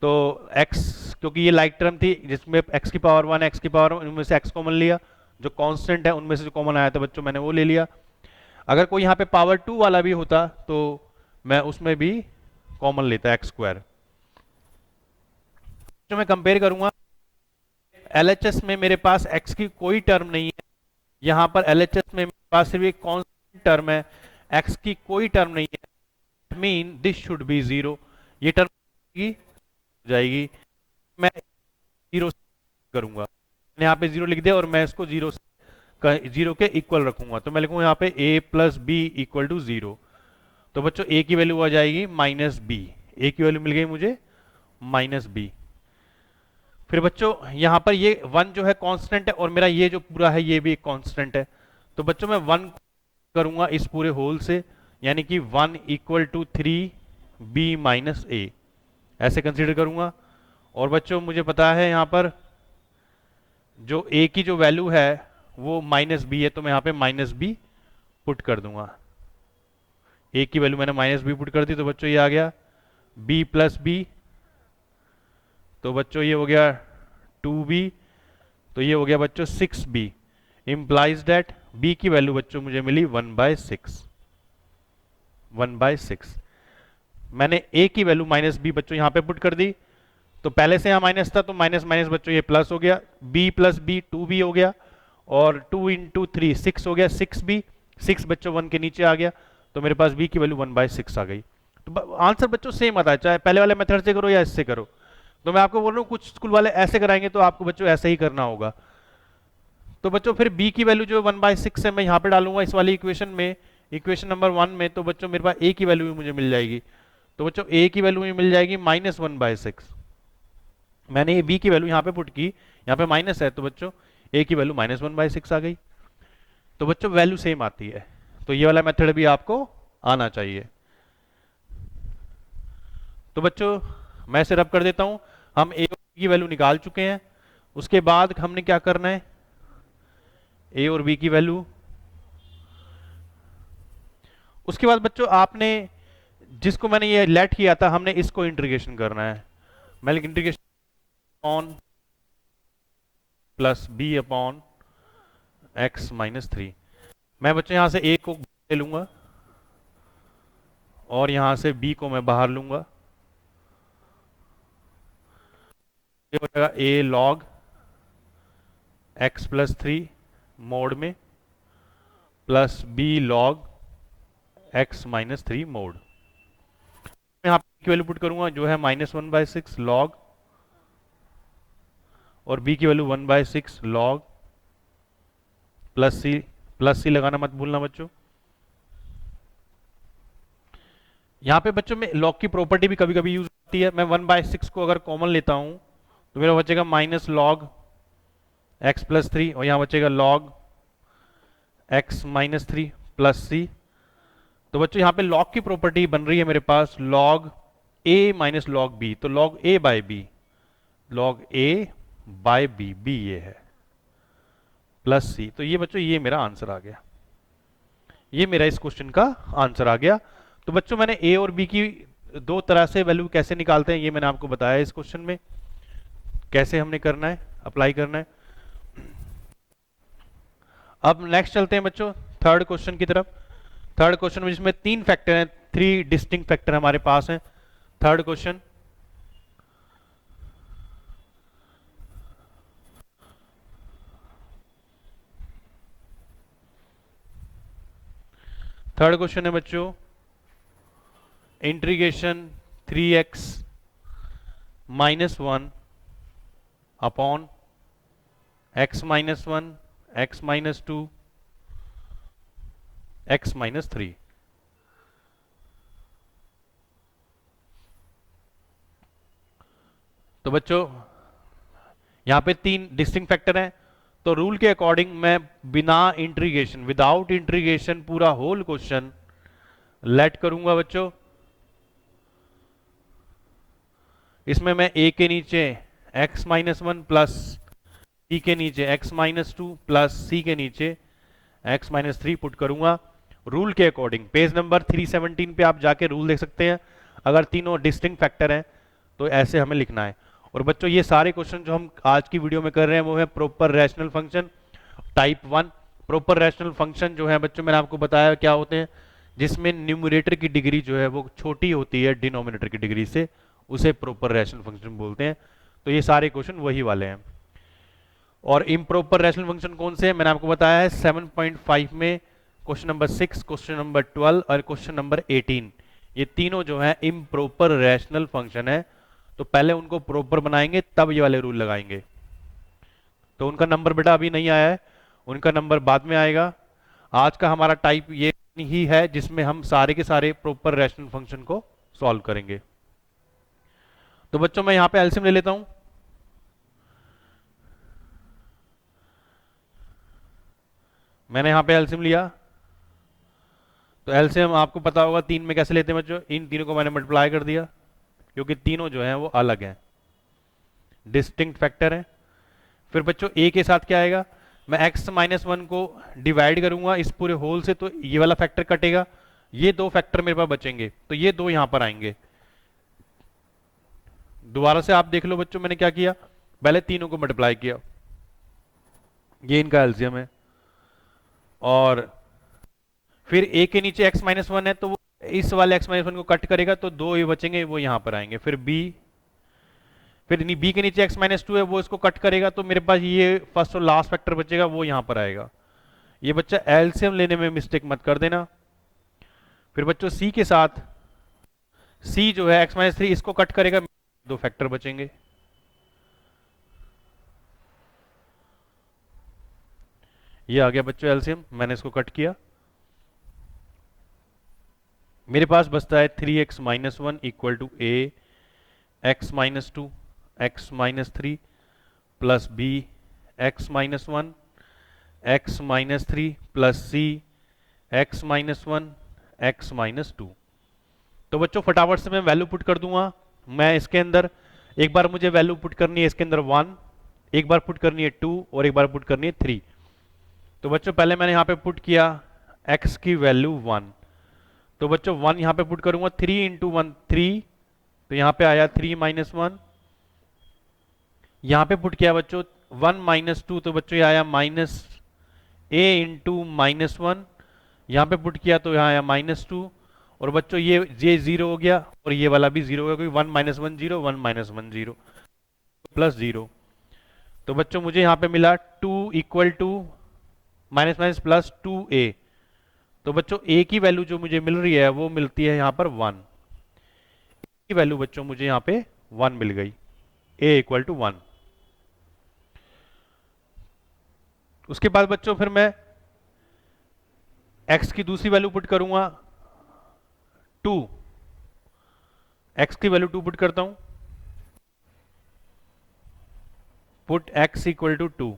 तो x, क्योंकि ये लाइक टर्म थी जिसमें x की पावर 1 x की पावर 1 उनमें से x कॉमन लिया, जो कांस्टेंट है उनमें से जो कॉमन आया था बच्चों मैंने वो ले लिया। अगर कोई यहाँ पे पावर 2 वाला भी होता तो मैं उसमें भी कॉमन लेता x स्क्वायर। जो मैं कंपेयर करूंगा, LHS में मेरे पास x की कोई टर्म नहीं है, यहां पर LHS में मेरे पास सिर्फ एक कांस्टेंट टर्म है, x की कोई टर्म नहीं है, मीन दिस शुड बी 0, ये टर्म जाएगी, मैं 0 करूंगा, मैंने यहाँ पे 0 लिख दिया और मैं इसको 0 के इक्वल रखूंगा। तो मैं लिखूंगा यहाँ पे a plus B equal to 0। तो बच्चों a की वैल्यू आ जाएगी माइनस बी, a की वैल्यू मिल गई मुझे माइनस बी। फिर बच्चों यहां पर ये 1 जो है कांस्टेंट है और मेरा ये जो पूरा है ये भी एक कांस्टेंट है, तो बच्चों मैं 1 करूंगा इस पूरे होल से, यानी कि 1 equal to 3b minus a, ऐसे कंसीडर करूंगा। और बच्चों मुझे पता है यहां पर जो a की जो वैल्यू है वो माइनस बी है, तो मैं यहां पे माइनस बी पुट कर दूंगा। a की वैल्यू मैंने माइनस बी पुट कर दी, तो बच्चों ये आ गया b प्लस बी, तो बच्चों ये हो गया 2b, तो ये हो गया बच्चों 6b, इंप्लाइज दैट b की वैल्यू बच्चों मुझे मिली 1/6। 1/6 मैंने a की वैल्यू माइनस बी बच्चों यहां पे पुट कर दी, तो पहले से यहां माइनस था तो माइनस माइनस बच्चों ये प्लस हो गया, b प्लस बी 2b हो गया, और 2 इंटू 3 6 हो गया, 6b, 6 बच्चों 1 के नीचे आ गया, तो मेरे पास b की वैल्यू 1/6 आ गई। तो आंसर बच्चों सेम आता है, चाहे पहले वाले मेथड से करो या इससे करो। तो मैं आपको बोल रहा हूँ कुछ स्कूल वाले ऐसे कराएंगे तो आपको बच्चों ऐसे ही करना होगा। तो बच्चों फिर b की वैल्यू जो 1/6 है मैं यहाँ पे डालूंगा इस वाली इक्वेशन में, इक्वेशन नंबर 1 में, तो बच्चों मेरे पास a की वैल्यू भी मुझे मिल जाएगी। तो बच्चों a की वैल्यू मुझे मिल जाएगी -1/6, मैंने ये b की वैल्यू यहाँ पे पुट की, यहाँ पे माइनस है तो बच्चों a की वैल्यू -1/6 आ गई। तो बच्चों वैल्यू सेम आती है, तो ये वाला मेथड भी आपको आना चाहिए। तो बच्चों मैं इसे रब कर देता हूं, हम a और b की वैल्यू निकाल चुके हैं, उसके बाद हमने क्या करना है, a और b की वैल्यू, उसके बाद बच्चों आपने जिसको मैंने ये लेट किया था हमने इसको इंटीग्रेशन करना है। मैं integration on plus B upon x-3, मैं बच्चों यहां से a को ले लूंगा और यहां से b को मैं बाहर लूंगा, ये हो जाएगा a log x+3 मोड में plus b log x-3 mode. यहाँ की वैल्यू पुट करूंगा जो है -1/6 log, और b की वैल्यू 1/6 log प्लस सी लगाना मत भूलना बच्चों। यहाँ पे बच्चों में log की प्रॉपर्टी भी कभी कभी यूज होती है, मैं 1/6 को अगर कॉमन लेता हूं तो मेरा बचेगा -log x+3 और यहाँ बचेगा log x-3 प्लस सी। तो बच्चों यहाँ पे log की प्रॉपर्टी बन रही है मेरे पास log a minus log b, तो log a by b, log a by b, b ये है प्लस सी। तो ये बच्चों ये मेरा आंसर आ गया, ये मेरा इस क्वेश्चन का आंसर आ गया। तो बच्चों मैंने a और b की दो तरह से वैल्यू कैसे निकालते हैं ये मैंने आपको बताया इस क्वेश्चन में, कैसे हमने करना है, अप्लाई करना है। अब नेक्स्ट चलते हैं बच्चों थर्ड क्वेश्चन की तरफ। थर्ड क्वेश्चन में जिसमें 3 फैक्टर हैं, 3 डिस्टिंक्ट फैक्टर हमारे पास हैं। थर्ड क्वेश्चन, थर्ड क्वेश्चन है बच्चों, integration 3x -1 upon x -1 x -2 x -3। तो बच्चों यहां पे तीन डिस्टिंक्ट फैक्टर हैं, तो रूल के अकॉर्डिंग मैं बिना इंटीग्रेशन, विदाउट इंटीग्रेशन पूरा होल क्वेश्चन लेट करूंगा बच्चों। इसमें मैं a के नीचे x -1 प्लस c के नीचे x -2 प्लस c के नीचे x -3 पुट करूंगा रूल के अकॉर्डिंग। पेज नंबर 317 पे आप जाके रूल देख सकते हैं। अगर तीनों डिस्टिंक्ट फैक्टर हैं तो ऐसे हमें लिखना है। और बच्चों ये सारे क्वेश्चन जो हम आज की वीडियो में कर रहे हैं वो है proper rational function type 1। Proper rational function जो है बच्चों मैंने आपको बताया क्या होते हैं, जिसमें न्यूमरेटर की डिग्री जो है वो छोटी होती है डिनोमिनेटर की डिग्री से, उसे प्रॉपर रैशनल फंक्शन बोलते हैं। तो ये सारे क्वेश्चन वही वाले हैं। और इम्प्रॉपर रैशनल फंक्शन कौन से हैं मैंने आपको बताया है 7.5 में, क्वेश्चन नंबर 6, क्वेश्चन नंबर 12 और क्वेश्चन नंबर 18। ये तीनों जो है इम्प्रॉपर रैशनल फंक्शन है। तो पहले उनको प्रॉपर बनाएंगे तब ये वाले रूल लगाएंगे। तो उनका नंबर बेटा अभी नहीं आया है, उनका नंबर बाद में आएगा। आज का हमारा टाइप ये ही है जिसमें हम सारे के सारे प्रॉपर रैशनल फंक्शन को सॉल्व करेंगे। तो बच्चों मैं यहां पे एलसीएम ले लेता हूं। मैंने यहां पे एलसीएम लिया, तो एलसीएम आपको पता होगा 3 में कैसे लेते हैं बच्चों। इन तीनों को मैंने मल्टीप्लाई कर दिया क्योंकि तीनों जो हैं वो अलग हैं, डिस्टिंक्ट फैक्टर हैं। फिर बच्चों a के साथ क्या आएगा, मैं x -1 को डिवाइड करूंगा इस पूरे होल से, तो ये वाला फैक्टर कटेगा, ये दो फैक्टर मेरे पास बचेंगे, तो ये दो यहां पर आएंगे। दोबारा से आप देख लो बच्चों मैंने क्या किया, पहले तीनों को मल्टीप्लाई किया, ये इनका एलसीएम है। और फिर a के नीचे x -1 है तो वो इस वाले x -1 को कट करेगा, तो दो ये बचेंगे वो यहां पर आएंगे। फिर फिर b के नीचे x -2 है वो इसको कट करेगा, तो मेरे पास ये फर्स्ट और लास्ट फैक्टर बचेगा वो यहां पर आएगा। ये बच्चा एलसीएम लेने में मिस्टेक मत कर देना। फिर बच्चों c के साथ, c जो है x -3 इसको कट करेगा, दो फैक्टर बचेंगे। ये आ गया बच्चों एलसीएम, मैंने इसको कट किया, मेरे पास बचता है 3x -1 equal to a x -2 x -3 plus b x -1 x -3 plus c x -1 x -2। तो बच्चों फटाफट से मैं वैल्यू पुट कर दूंगा। मैं इसके अंदर एक बार मुझे वैल्यू पुट करनी है इसके अंदर 1, एक बार पुट करनी है 2 और एक बार पुट करनी है 3। तो बच्चों पहले मैंने यहां पे पुट किया x की वैल्यू 1, तो बच्चों 1 यहां पे पुट करूंगा, 3 इंटू 1 3, तो यहां पे आया 3 -1। यहां पे पुट किया बच्चों 1 -2, तो बच्चों ये आया माइनस a इंटू -1। यहां पे पुट किया तो यहां आया -2। और बच्चों ये जीरो हो गया और ये वाला भी जीरो हो गया, क्योंकि 1 -1 0 1 -1 0 प्लस 0। तो बच्चों मुझे यहां पे मिला 2 equal to minus minus plus 2a। तो बच्चों a की वैल्यू जो मुझे मिल रही है वो मिलती है यहां पर 1 की वैल्यू बच्चों मुझे यहां पे 1 मिल गई, a इक्वल टू 1। उसके बाद बच्चों फिर मैं x की दूसरी वैल्यू पुट करूंगा 2, x की वैल्यू 2 पुट करता हूं, पुट x इक्वल टू 2।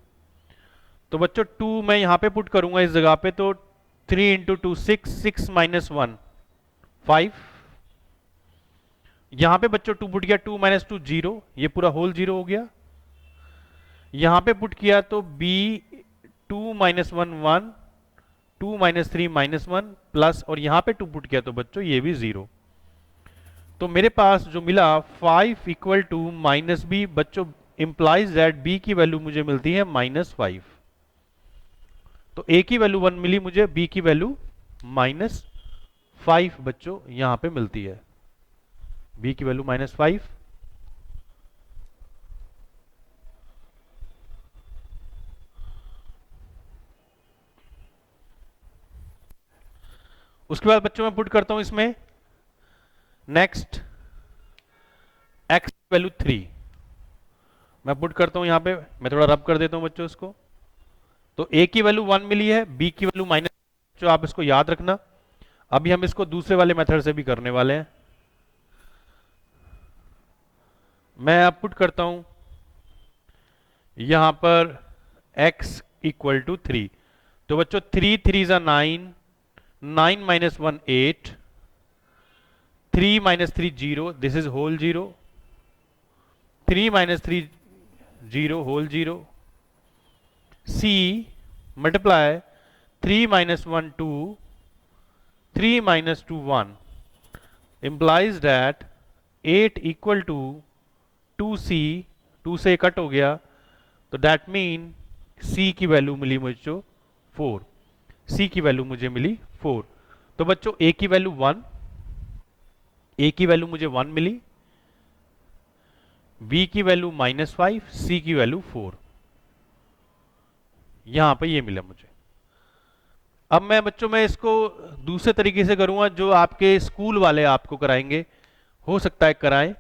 तो बच्चों 2 मैं यहां पे पुट करूंगा इस जगह पे, तो 3 इंटू 2 6, 6 माइनस 1 5। यहां पे बच्चों 2 पुट किया, 2 माइनस 2 0, ये पूरा होल 0 हो गया। यहां पे पुट किया तो b 2 minus 1 1, 2 minus 3 minus 1 plus, और यहां पे 2 पुट किया तो बच्चों ये भी 0। तो मेरे पास जो मिला 5 इक्वल टू माइनस बी, बच्चों इंप्लाइज दैट b की वैल्यू मुझे मिलती है -5। तो a की वैल्यू 1 मिली मुझे, b की वैल्यू -5 बच्चों यहां पे मिलती है, b की वैल्यू -5। उसके बाद बच्चों मैं पुट करता हूं इसमें नेक्स्ट x वैल्यू 3, मैं पुट करता हूं यहां पे, मैं थोड़ा रब कर देता हूं बच्चों इसको। तो a की वैल्यू 1 मिली है, b की वैल्यू माइनस, जो आप इसको याद रखना। अभी हम इसको दूसरे वाले मेथड से भी करने वाले हैं। मैं अब पुट करता हूं यहां पर x इक्वल टू 3। तो बच्चों 3 3 ज़ा 9, 9 minus 1 8, 3 minus 3 0, this is whole 0, 3 minus 3 0 whole 0, c multiply 3 minus 1 2, 3 minus 2 1 implies that 8 equal to 2c, 2 से कट हो गया, तो दैट मीन c की वैल्यू मिली मुझे 4, c की वैल्यू मुझे मिली 4। तो बच्चों a की वैल्यू 1, a की वैल्यू मुझे 1 मिली, b की वैल्यू -5, c की वैल्यू 4, यहां पर ये मिला मुझे। अब मैं बच्चों में इसको दूसरे तरीके से करूंगा जो आपके स्कूल वाले आपको कराएंगे, हो सकता है कराएं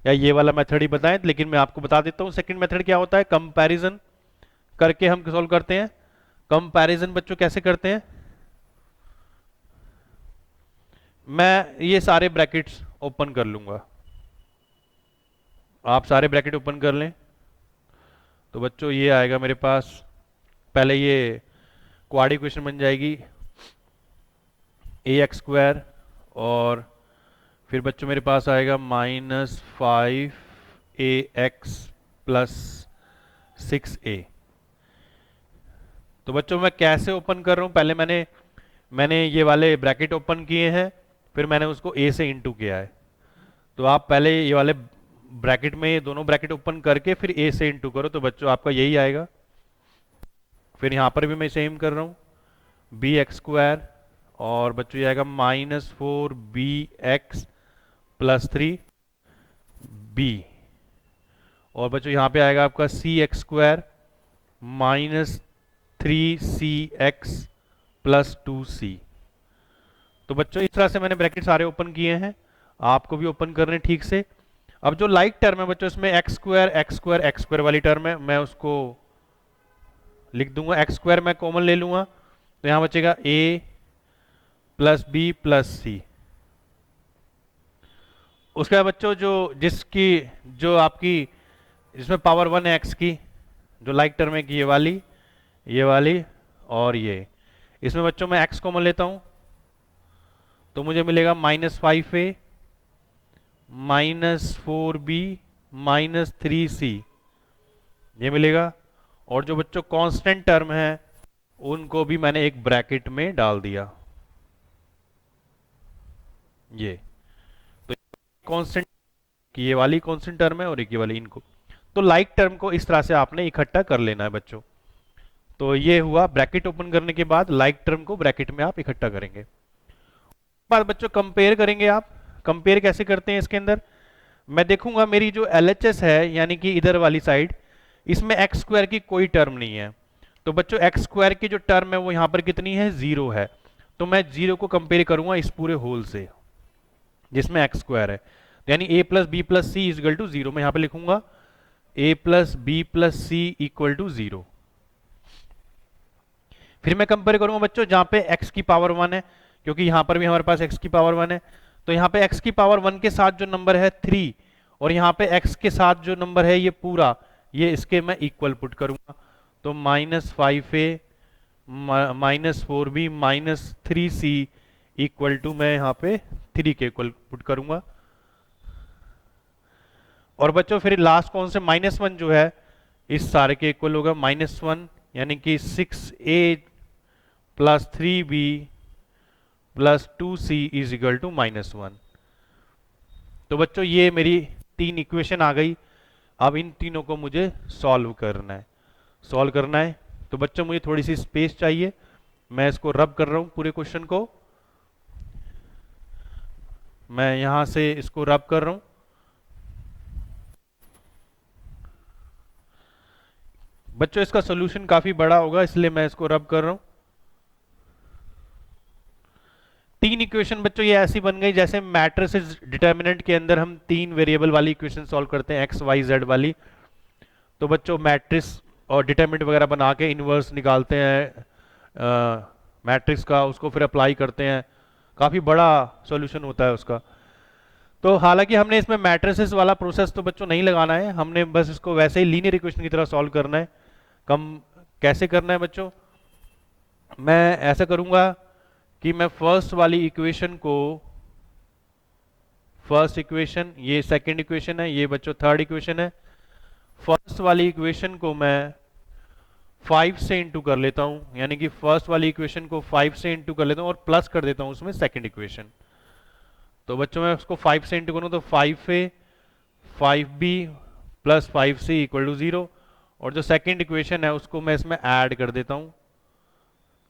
या ये वाला मेथड ही बताएं, लेकिन मैं आपको बता देता हूं सेकंड मेथड क्या होता है। कंपैरिजन करके हम सॉल्व करते हैं। कंपैरिजन बच्चों कैसे करते हैं, मैं ये सारे ब्रैकेट्स ओपन कर लूंगा, आप सारे ब्रैकेट ओपन कर लें। तो बच्चों ये आएगा मेरे पास, पहले ये क्वाड इक्वेशन बन जाएगी ax² और फिर बच्चों मेरे पास आएगा -5ax प्लस 6a। तो बच्चों मैं कैसे ओपन कर रहा हूं, पहले मैंने ये वाले ब्रैकेट ओपन किए हैं, फिर मैंने उसको a से इंटू किया है। तो आप पहले ये वाले ब्रैकेट में ये दोनों ब्रैकेट ओपन करके फिर a से इंटू करो, तो बच्चों आपका यही आएगा। फिर यहां पर भी मैं सेम कर रहा हूं, bx² और बच्चों ये आएगा -4bx प्लस 3b, और बच्चों यहां पे आएगा आपका cx² -3cx प्लस 2c। तो बच्चों इस तरह से मैंने ब्रैकेट सारे ओपन किए हैं, आपको भी ओपन करने ठीक से। अब जो लाइक टर्म है बच्चों इसमें x² वाली टर्म है, मैं उसको लिख दूंगा, x² मैं कॉमन ले लूंगा, तो यहां बचेगा a प्लस बी प्लस सी। उसके बाद बच्चों जो आपकी जिसमें पावर 1 है x की, जो लाइक टर्म है कि ये वाली और ये, इसमें बच्चों मैं x कॉमन लेता हूं, तो मुझे मिलेगा -5a -4b -3c, ये मिलेगा। और जो बच्चों कांस्टेंट टर्म है उनको भी मैंने एक ब्रैकेट में डाल दिया, ये तो कांस्टेंट की ये वाली कांस्टेंट टर्म है और एक ये वाली, इनको तो लाइक टर्म को इस तरह से आपने इकट्ठा कर लेना है बच्चों। तो ये हुआ ब्रैकेट ओपन करने के बाद लाइक टर्म को ब्रैकेट में आप इकट्ठा करेंगे। बाद बच्चों कंपेयर करेंगे आप, कंपेयर कैसे करते हैं इसके अंदर, मैं देखूंगा मेरी जो LHS है यानी कि इधर वाली साइड, इसमें x² की कोई टर्म नहीं है। तो बच्चों x² की जो टर्म है वो यहां पर कितनी है, 0 है। तो मैं 0 को कंपेयर करूंगा इस पूरे होल से जिसमें x² है, यानी a plus B plus C is equal to 0, मैं यहां पे लिखूंगा a plus B plus C equal to 0। फिर मैं कंपेयर करूंगा बच्चों जहां पे x की पावर 1 है, क्योंकि यहां पर भी हमारे पास x की पावर 1 है, तो यहां पे x की पावर 1 के साथ जो नंबर है 3, और यहां पे x के साथ जो नंबर है ये पूरा, ये इसके मैं इक्वल पुट करूंगा। तो -5a -4b -3c equal to, मैं यहां पे 3 के इक्वल पुट करूंगा। और बच्चों फिर लास्ट कौन से, -1 जो है इस सारे के इक्वल होगा, -1 यानी कि 6a plus 3b plus 2c is equal to -1। तो बच्चों ये मेरी 3 इक्वेशन आ गई। अब इन तीनों को मुझे सॉल्व करना है। तो बच्चों मुझे थोड़ी सी स्पेस चाहिए, मैं इसको रब कर रहा हूं पूरे क्वेश्चन को, मैं यहां से इसको रब कर रहा हूं। बच्चों इसका सॉल्यूशन काफी बड़ा होगा इसलिए मैं इसको रब कर रहा हूं। 3 इक्वेशन बच्चों ये ऐसी बन गई जैसे मैट्रिसेस डिटर्मिनेंट के अंदर हम 3 वेरिएबल वाली इक्वेशन सॉल्व करते हैं एक्स वाई जेड वाली। तो बच्चों मैट्रिक्स और डिटर्मिनेंट वगैरह बना के इन्वर्स निकालते हैं मैट्रिक्स का, उसको फिर अप्लाई करते हैं, काफ़ी बड़ा सॉल्यूशन होता है उसका। तो हालांकि हमने इसमें मैट्रिसेस वाला प्रोसेस तो बच्चों नहीं लगाना है, हमने बस इसको वैसे ही लीनियर इक्वेशन की तरह सॉल्व करना है। कम कैसे करना है बच्चों, मैं ऐसा करूंगा कि मैं फर्स्ट वाली इक्वेशन को, फर्स्ट इक्वेशन ये सेकंड इक्वेशन है, ये बच्चों थर्ड इक्वेशन है, फर्स्ट वाली इक्वेशन को मैं 5 से इंटू कर लेता हूं, यानी कि फर्स्ट वाली इक्वेशन को 5 से इंटू कर लेता हूं और प्लस कर देता हूं उसमें सेकंड इक्वेशन। तो बच्चों मैं उसको 5 से इंटू करूं तो 5a 5b plus 5c equal to 0, और जो सेकंड इक्वेशन है उसको मैं इसमें ऐड कर देता हूं।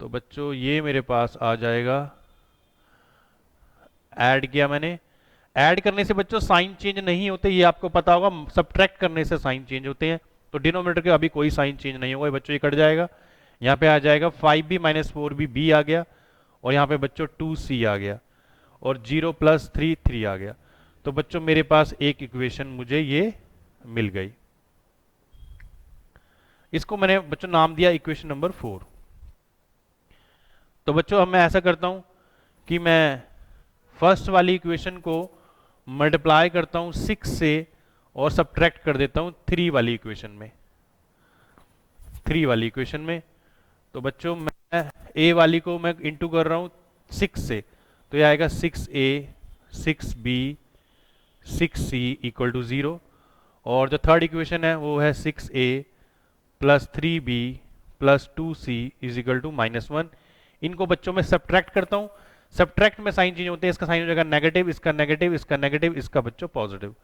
तो बच्चों ये मेरे पास आ जाएगा, ऐड किया मैंने। ऐड करने से बच्चों साइन चेंज नहीं होते, ये आपको पता होगा, सब्ट्रैक्ट करने से साइन चेंज होते हैं। तो डिनोमिनेटर के अभी कोई साइन चेंज नहीं होगा बच्चों, ये कट जाएगा। यहाँ पे आ जाएगा 5b माइनस 4b b आ गया, और यहाँ पे बच्चों 2c आ गया, और 0 प्लस 3 3 आ गया। तो बच्चों मेरे पास एक इक्वेशन मुझे ये मिल गई, इसको मैंने बच्चों नाम दिया इक्वेशन नंबर 4। तो बच्चों अब मैं ऐसा करता हूं कि मैं फर्स्ट वाली इक्वेशन को मल्टीप्लाई करता हूं 6 से और सब्ट्रैक्ट कर देता हूं 3 वाली इक्वेशन में, 3 वाली इक्वेशन में। तो बच्चों मैं a वाली को मैं इंटू कर रहा हूं 6 से, तो ये आएगा 6a 6b 6c equal to 0, और जो थर्ड इक्वेशन है वो है 6a plus 3b plus 2c is equal to -1। इनको बच्चों में सब्ट्रैक्ट करता हूं, सब्ट्रैक्ट में साइन चेंज होते हैं, इसका साइन हो जाएगा नेगेटिव, इसका नेगेटिव, इसका नेगेटिव, इसका बच्चों पॉजिटिव।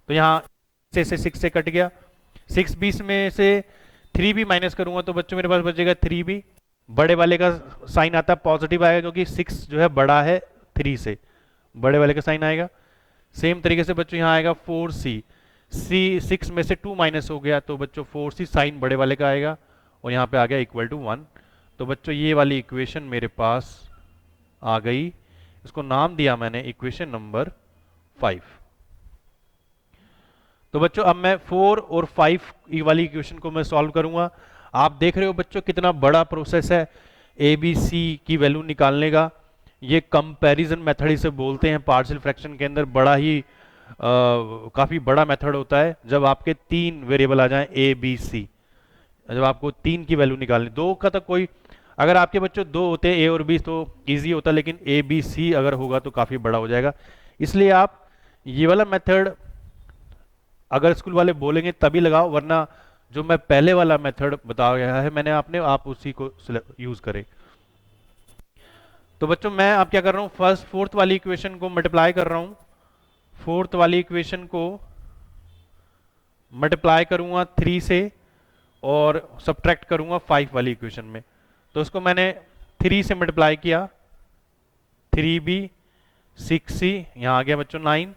तो यहाँ से 6 से कट गया, 6b में से 3b माइनस करूंगा तो बच्चों मेरे पास बचेगा 3b, बड़े वाले का साइन आता है पॉजिटिव आएगा क्योंकि 6 जो है बड़ा है 3 से, बड़े वाले का साइन आएगा। सेम तरीके से बच्चों यहाँ आएगा 4c, 6 में से 2 माइनस हो गया तो बच्चों 4c साइन बड़े वाले का आएगा, और यहाँ पे आ गया इक्वल टू 1। तो बच्चों ये वाली इक्वेशन मेरे पास आ गई, इसको नाम दिया मैंने इक्वेशन नंबर 5। तो बच्चों अब मैं 4 और 5 वाली इक्वेशन को मैं सॉल्व करूंगा। आप देख रहे हो बच्चों कितना बड़ा प्रोसेस है ए बी सी की वैल्यू निकालने का। ये कंपैरिजन मेथड इसे बोलते हैं पार्शियल फ्रैक्शन के अंदर, बड़ा ही काफी बड़ा मेथड होता है जब आपके 3 वेरिएबल आ जाएं ए बी सी, जब आपको 3 की वैल्यू निकालनी, 2 का तो कोई, अगर आपके बच्चों 2 होते ए और बी तो इजी होता, लेकिन ए बी सी अगर होगा तो काफी बड़ा हो जाएगा। इसलिए आप ये वाला मेथड अगर स्कूल वाले बोलेंगे तभी लगाओ, वरना जो मैं पहले वाला मेथड बता गया है मैंने आपने, आप उसी को यूज करें। तो बच्चों मैं आप क्या कर रहा हूं, फर्स्ट फोर्थ वाली इक्वेशन को मल्टीप्लाई कर रहा हूं, फोर्थ वाली इक्वेशन को मल्टीप्लाई करूंगा 3 से और सब्ट्रैक्ट करूंगा 5 वाली इक्वेशन में। तो उसको मैंने 3 से मल्टीप्लाई किया, 3b 6c, यहाँ आ गया बच्चों 9,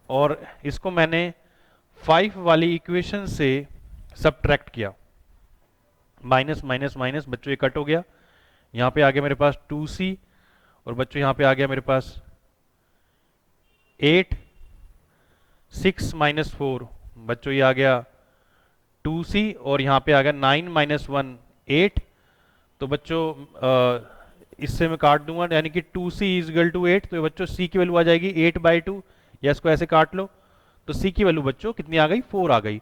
और इसको मैंने 5 वाली इक्वेशन से सब्ट्रैक्ट किया, माइनस माइनस माइनस बच्चों ये कट हो गया, यहाँ पे आ गया मेरे पास 2c, और बच्चों यहाँ पे आ गया मेरे पास 8, 6 माइनस 4 बच्चों ये आ गया 2c, और यहाँ पे आ गया 9 माइनस 1 8। तो बच्चों इससे मैं काट दूंगा, यानी कि 2c इज इक्वल टू 8, तो बच्चों c की वैल्यू आ जाएगी 8/2, या इसको ऐसे काट लो तो c की वैल्यू बच्चों कितनी आ गई, 4 आ गई।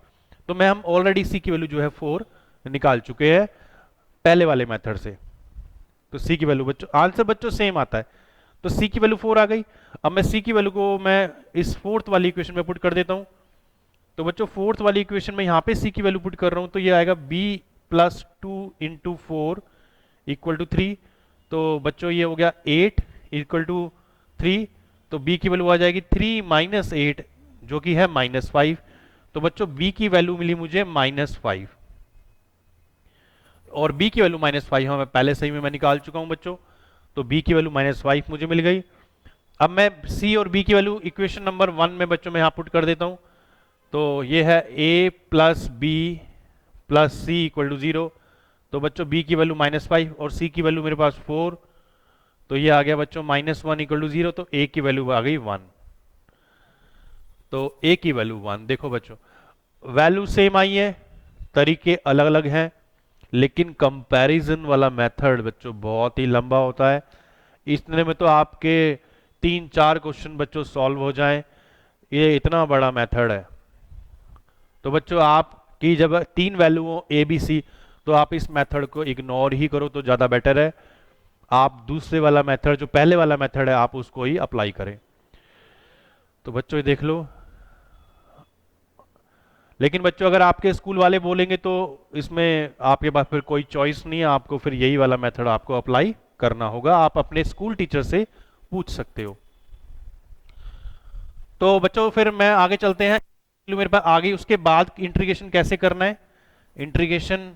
तो मैं हम ऑलरेडी c की वैल्यू जो है 4 निकाल चुके हैं पहले वाले मेथड से। तो c की वैल्यू बच्चों, आंसर बच्चों सेम आता है, तो c की वैल्यू 4 आ गई। अब मैं c की वैल्यू को मैं इस फोर्थ वाली इक्वेशन में पुट कर देता हूं। तो बच्चों फोर्थ वाली इक्वेशन में यहां पे c की वैल्यू पुट कर रहा हूं, तो ये आएगा b plus 2 into 4 equal to 3। तो बच्चों ये हो गया 8 इक्वल टू 3, तो b की वैल्यू आ जाएगी 3 माइनस 8 जो कि है -5। तो बच्चों b की वैल्यू मिली मुझे -5, और b की वैल्यू -5 हाँ मैं पहले सही में मैं निकाल चुका हूं बच्चों, तो b की वैल्यू -5 मुझे मिल गई। अब मैं c और b की वैल्यू इक्वेशन नंबर 1 में बच्चों में यहां पुट कर देता हूं। तो ये है a plus b plus c equal to 0। तो बच्चों b की वैल्यू -5 और c की वैल्यू मेरे पास 4, तो ये आ गया बच्चों -1 इक्वल टू 0, तो a की वैल्यू आ गई 1। तो a की वैल्यू 1। देखो बच्चों, वैल्यू सेम आई है, तरीके अलग अलग हैं, लेकिन कंपैरिजन वाला मेथड बच्चों बहुत ही लंबा होता है। इतने में तो आपके 3-4 क्वेश्चन बच्चों सॉल्व हो जाएं, ये इतना बड़ा मेथड है। तो बच्चों आपकी जब 3 वैल्यू हो ए बी सी, तो आप इस मेथड को इग्नोर ही करो तो ज़्यादा बेटर है। आप दूसरे वाला मेथड, जो पहले वाला मेथड है, आप उसको ही अप्लाई करें। तो बच्चों ये देख लो। लेकिन बच्चों अगर आपके स्कूल वाले बोलेंगे तो इसमें आपके पास फिर कोई चॉइस नहीं है, आपको फिर यही वाला मेथड आपको अप्लाई करना होगा। आप अपने स्कूल टीचर से पूछ सकते हो। तो बच्चों फिर मैं आगे चलते हैं, मेरे पास आगे उसके बाद इंटीग्रेशन कैसे करना है। इंटीग्रेशन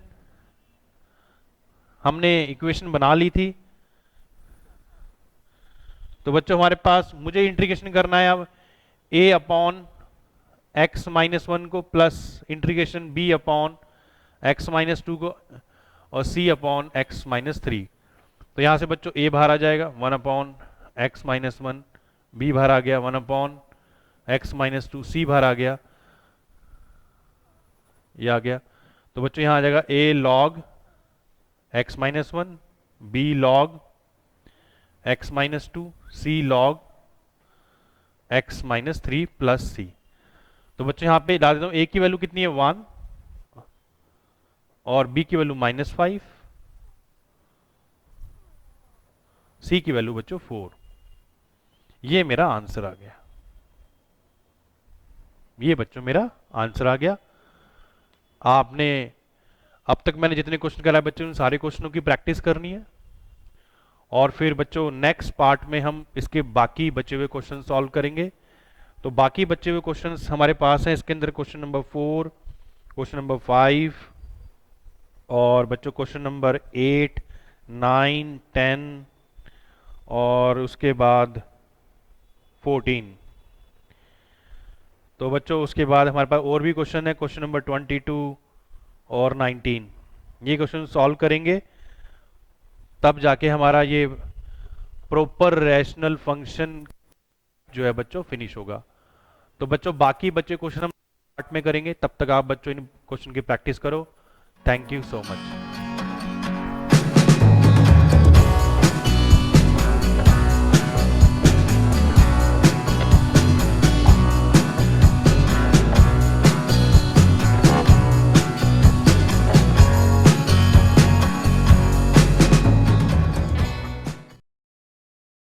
हमने इक्वेशन बना ली थी, तो बच्चों हमारे पास मुझे इंटीग्रेशन करना है अब a अपॉन x माइनस 1 को plus integration b upon x minus 2 को और c अपॉन x माइनस 3। तो यहां से बच्चों a बाहर आ जाएगा 1 अपॉन x माइनस 1, b बाहर आ गया 1 अपॉन x माइनस 2, c बाहर आ गया, ये आ गया। तो बच्चों यहां आ जाएगा a log x minus 1, b log x minus 2, c log x minus 3 plus c। तो बच्चों यहां पे डाल देता हूं, a की वैल्यू कितनी है 1 और b की वैल्यू -5, c की वैल्यू बच्चों 4। ये मेरा आंसर आ गया, ये बच्चों मेरा आंसर आ गया। आपने अब तक मैंने जितने क्वेश्चन कराए बच्चों, उन सारे क्वेश्चनों की प्रैक्टिस करनी है, और फिर बच्चों नेक्स्ट पार्ट में हम इसके बाकी बचे हुए क्वेश्चन सॉल्व करेंगे। तो बाकी बचे हुए क्वेश्चंस हमारे पास हैं, इसके अंदर क्वेश्चन नंबर 4, क्वेश्चन नंबर 5 और बच्चों क्वेश्चन नंबर 8, 9, 10 और उसके बाद 14। तो बच्चों उसके बाद हमारे पास और भी क्वेश्चन है, क्वेश्चन नंबर 22 और 19। ये क्वेश्चन सॉल्व करेंगे, तब जाके हमारा ये प्रॉपर रैशनल फंक्शन जो है बच्चों फिनिश होगा। तो बच्चों बाकी बच्चे क्वेश्चन हम पार्ट में करेंगे, तब तक आप बच्चों इन क्वेश्चन की प्रैक्टिस करो। Thank you so much.